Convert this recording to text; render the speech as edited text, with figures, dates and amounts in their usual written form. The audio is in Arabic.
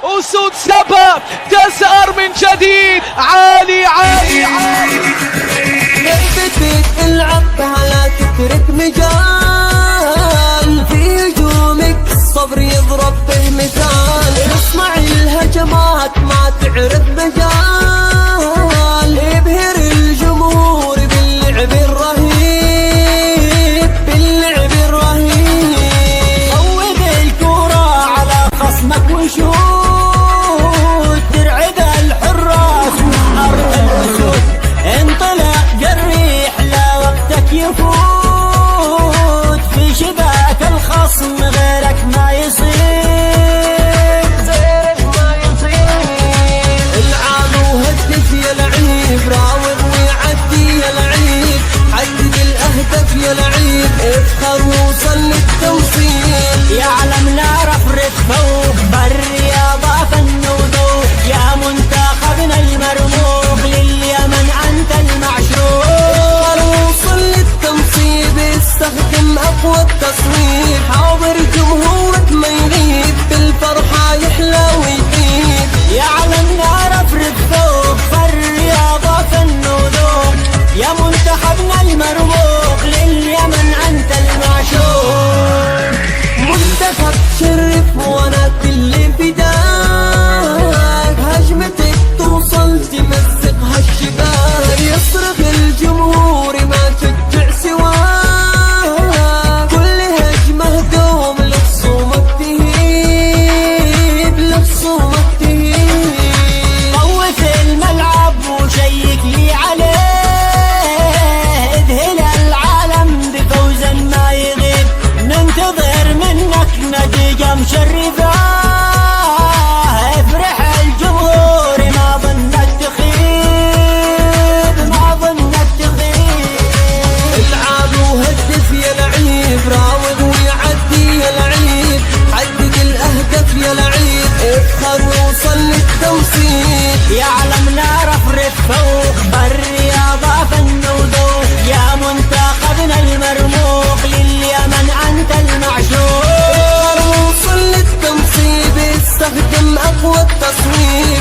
أسود سبا تسأر من جديد. عالي عالي عالي. لعبتك العبها لا تترك مجال، في هجومك الصبر يضرب به مثال. اسمع الهجمات ما تعرف مجال، ابهر الجمهور باللعب الرهيب، باللعب الرهيب. صوب الكرة على خصمك وشوت، ترعب الحراس من أرض الأسود. انطلق جريح لا وقتك يفوت، في شباك الخصم غيرك ما يصيب، غيرك ما يصيب. العاب وهدف يا لعيب، راوغ ويعدي يا لعيب، حدد الاهداف يا لعيب، افخر ووصل للتوصيل. يعلم نعرف رتبه بالرياضة فن وذوق، يا منتخبنا المرموق لليمن انت المعشوق. وصل للتنصيب استخدم اقوى التصويب، حاضر جمهورك ما يغيب، بالفرحة يحلى ويطيب. يعلم نعرف رتبه بالرياضة فن وذوق، يا منتخبنا المرموق لليمن انت المعشوق. منتخب شرف وانا كل فداك، هجمتك توصل تمزق هالشباك، يصرخ الجمهور ما شجع سواك، كل هجمة دوم لخصومك تهيب، لخصومك تهيب. طوف الملعب وشيك لي عليه، اذهل العالم بفوز ما يغيب، ننتظر منك نتيجة مشرفة، افرح الجمهور ما ظنك تخيب، ما ظنك تخيب. العاب وهدف يا لعيب، راوغ ويعدي يا لعيب، حدد الاهداف يا لعيب، افخر ووصل للتوصيل. يعلم نعرف رتبه بالرياضة فن وذوق، يا منتخبنا المرموق لليمن انت المعشوق. وصل للتنصيب استخدم اقوى التصوير،